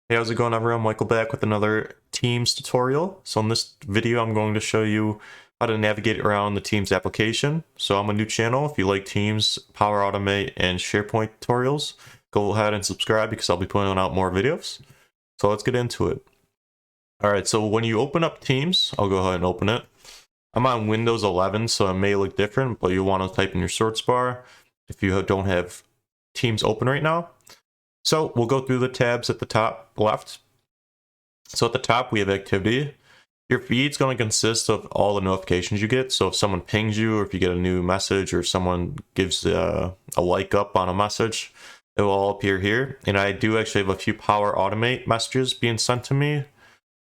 Hey, how's it going everyone? Michael back with another Teams tutorial. So in this video, I'm going to show you how to navigate around the Teams application. So I'm a new channel. If you like Teams, Power Automate, and SharePoint tutorials, go ahead and subscribe because I'll be putting out more videos. So let's get into it. All right, so when you open up Teams, I'll go ahead and open it. I'm on Windows 11, so it may look different, but you'll want to type in your search bar if you don't have Teams open right now. So we'll go through the tabs at the top left. So at the top, we have activity. Your feed's going to consist of all the notifications you get. So if someone pings you, or if you get a new message, or someone gives a like up on a message, it will all appear here. And I do actually have a few Power Automate messages being sent to me.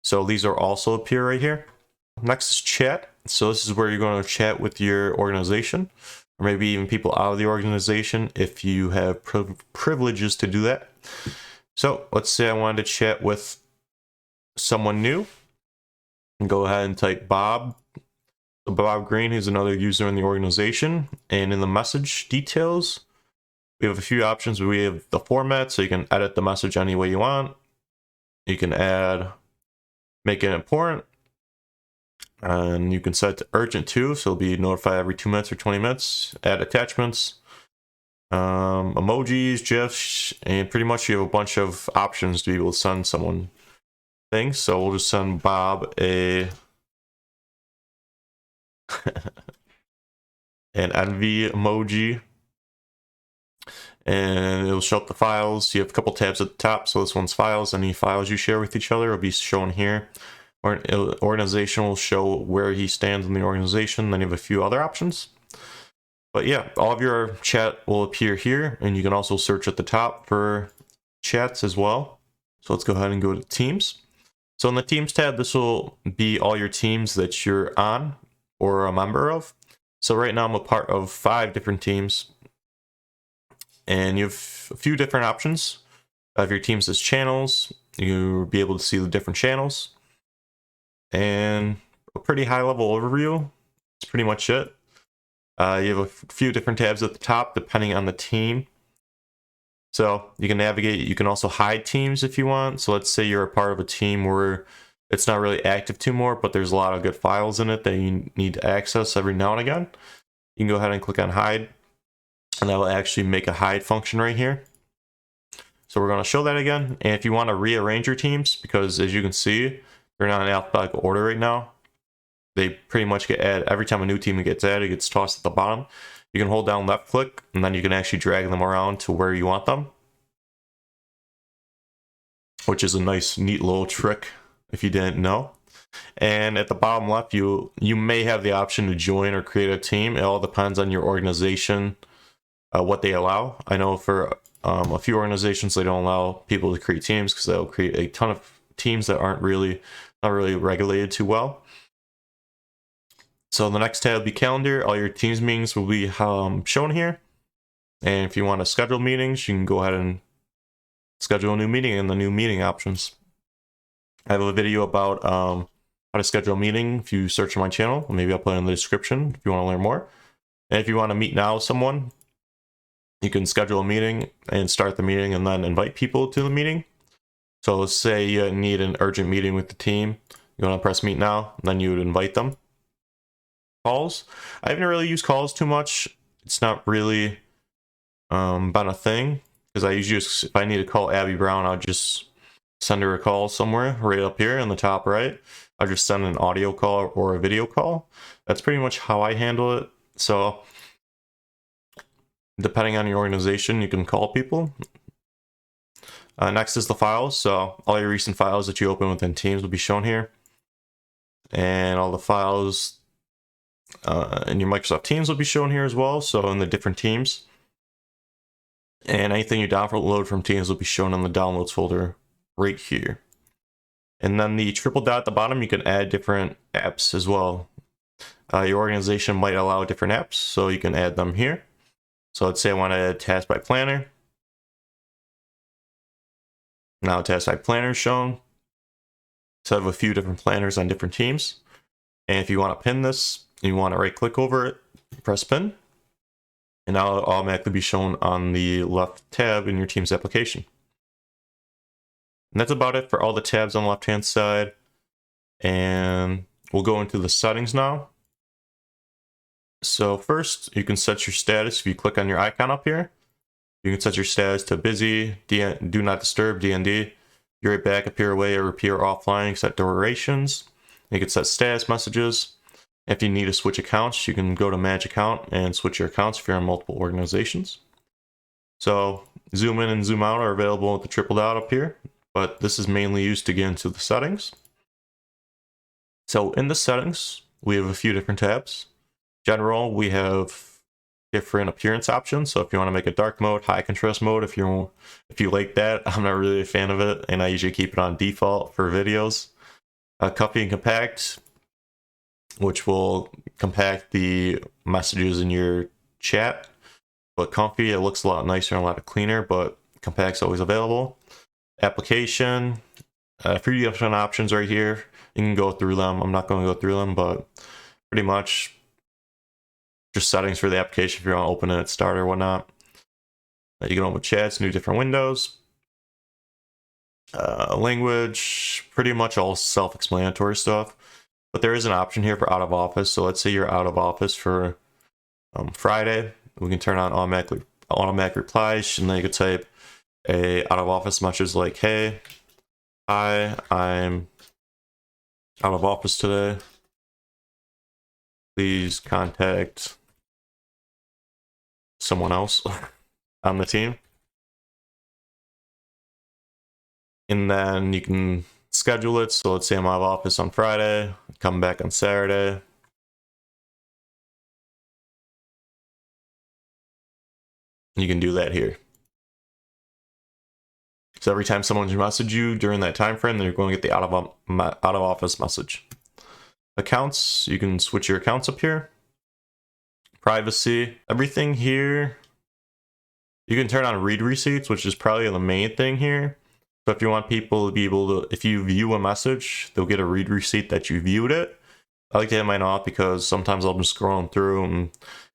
So these are also appear right here. Next is chat. So this is where you're going to chat with your organization, or maybe even people out of the organization if you have privileges to do that. So let's say I wanted to chat with someone new, and go ahead and type Bob. So Bob Green, who's another user in the organization. And in the message details, we have a few options. We have the format, so you can edit the message any way you want. You can make it important, and you can set it to urgent too, so it'll be notified every 2 minutes or 20 minutes. Add attachments, emojis, GIFs, and pretty much you have a bunch of options to be able to send someone things. So we'll just send Bob an envy emoji, and it'll show up the files. You have a couple tabs at the top. So this one's files. Any files you share with each other will be shown here. Or organization will show where he stands in the organization. Then you have a few other options. But yeah, all of your chat will appear here, and you can also search at the top for chats as well. So let's go ahead and go to Teams. So in the Teams tab, this will be all your teams that you're on or a member of. So right now I'm a part of 5 different teams, and you have a few different options of your teams as channels. You'll be able to see the different channels, and a pretty high level overview. That's pretty much it. You have a few different tabs at the top depending on the team. So you can navigate. You can also hide teams if you want. So let's say you're a part of a team where it's not really active anymore, but there's a lot of good files in it that you need to access every now and again. You can go ahead and click on hide, and that will actually make a hide function right here. So we're going to show that again. And if you want to rearrange your teams, because as you can see, they're not in alphabetical order right now. They pretty much get added every time a new team gets added, it gets tossed at the bottom. You can hold down left click, and then you can actually drag them around to where you want them, which is a nice, neat little trick if you didn't know. And at the bottom left, you may have the option to join or create a team. It all depends on your organization, what they allow. I know for a few organizations, they don't allow people to create teams because they'll create a ton of teams that aren't really not really regulated too well. So the next tab will be calendar. All your Teams meetings will be shown here. And if you want to schedule meetings, you can go ahead and schedule a new meeting in the new meeting options. I have a video about how to schedule a meeting if you search on my channel. Maybe I'll put it in the description if you want to learn more. And if you want to meet now with someone, you can schedule a meeting and start the meeting and then invite people to the meeting. So let's say you need an urgent meeting with the team. You want to press meet now, and then you would invite them. Calls. I haven't really used calls too much. It's not really been a thing, because I usually just, if I need to call Abby Brown, I'll just send her a call somewhere right up here in the top right. I'll just send an audio call or a video call. That's pretty much how I handle it. So depending on your organization, you can call people. Next is the files. So all your recent files that you open within Teams will be shown here, and all the files in your Microsoft Teams will be shown here as well. So in the different teams, and anything you download from Teams will be shown in the downloads folder right here. And then the triple dot at the bottom, you can add different apps as well. Your organization might allow different apps, so you can add them here. So let's say I want to add Task by Planner. Now Task by Planner is shown. So I have a few different planners on different teams. And if you want to pin this, you want to right click over it, press pin, and now it'll automatically be shown on the left tab in your Teams application. And that's about it for all the tabs on the left hand side. And we'll go into the settings now. So first, you can set your status if you click on your icon up here. You can set your status to busy, do not disturb, DND. Be right back, appear away, or appear offline. You can set durations. You can set status messages. If you need to switch accounts, you can go to manage account and switch your accounts if you're on multiple organizations. So zoom in and zoom out are available with the triple dot up here, but this is mainly used to get into the settings. So in the settings, we have a few different tabs. General, we have different appearance options. So if you want to make a dark mode, high contrast mode, if you like that, I'm not really a fan of it, and I usually keep it on default for videos. Copy and compact, which will compact the messages in your chat. But comfy, it looks a lot nicer and a lot cleaner, but compact's always available. Application, 3 different options right here. You can go through them. I'm not going to go through them, but pretty much just settings for the application if you want to open it at start or whatnot. You can open chats, new different windows. Language, pretty much all self-explanatory stuff. But there is an option here for out of office. So let's say you're out of office for Friday. We can turn on automatic replies, and then you could type a out of office message like, "Hey, hi, I'm out of office today. Please contact someone else on the team." And then you can schedule it. So let's say I'm out of office on Friday, come back on Saturday. You can do that here. So every time someone's messaged you during that time frame, then you're going to get the out of office message. Accounts, you can switch your accounts up here. Privacy, everything here. You can turn on read receipts, which is probably the main thing here. So if you want people to be able to, if you view a message, they'll get a read receipt that you viewed it. I like to have mine off because sometimes I'll be scrolling through and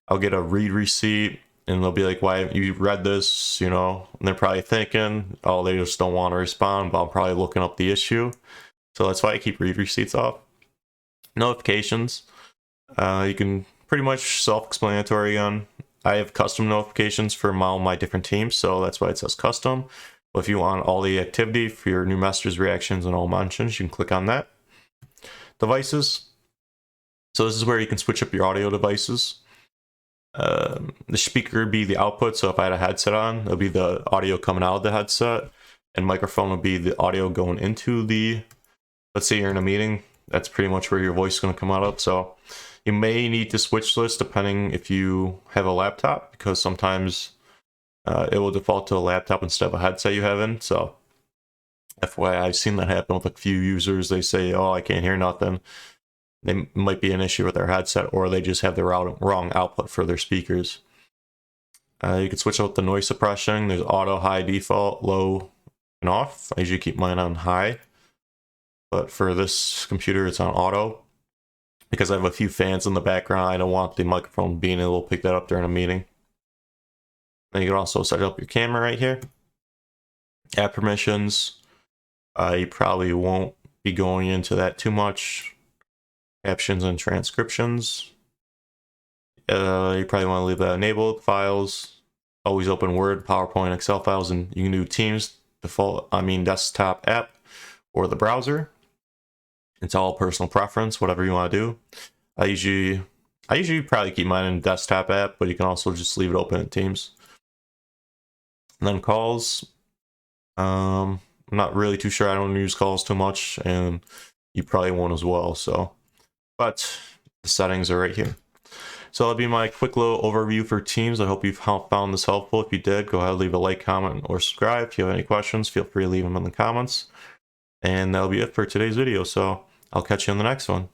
I'll get a read receipt and they'll be like, "Why haven't you read this?" You know, and they're probably thinking, "Oh, they just don't want to respond," but I'm probably looking up the issue. So that's why I keep read receipts off. Notifications, you can pretty much self-explanatory on. I have custom notifications for all my different teams, so that's why it says custom. But if you want all the activity for your new messages, reactions, and all mentions, you can click on that. Devices. So this is where you can switch up your audio devices. The speaker would be the output, so if I had a headset on, it'll be the audio coming out of the headset, and microphone would be the audio going into the, let's say you're in a meeting, that's pretty much where your voice is going to come out of. So you may need to switch this depending if you have a laptop, because sometimes it will default to a laptop instead of a headset you have in. So FYI, I've seen that happen with a few users. They say, "Oh, I can't hear nothing." They might be an issue with their headset, or they just have the wrong output for their speakers. You can switch out the noise suppression. There's auto, high, default, low, and off. I usually keep mine on high, but for this computer, it's on auto because I have a few fans in the background. I don't want the microphone being able to pick that up during a meeting. Then you can also set up your camera right here. App permissions. You probably won't be going into that too much. Captions and transcriptions. You probably want to leave that enabled. Files, always open Word, PowerPoint, Excel files, and you can do Teams, desktop app, or the browser. It's all personal preference, whatever you want to do. I usually probably keep mine in desktop app, but you can also just leave it open in Teams. And then calls. I'm not really too sure. I don't use calls too much, and you probably won't as well. So, but the settings are right here. So that'll be my quick little overview for Teams. I hope you've found this helpful. If you did, go ahead, leave a like, comment, or subscribe. If you have any questions, feel free to leave them in the comments. And that'll be it for today's video. So I'll catch you in the next one.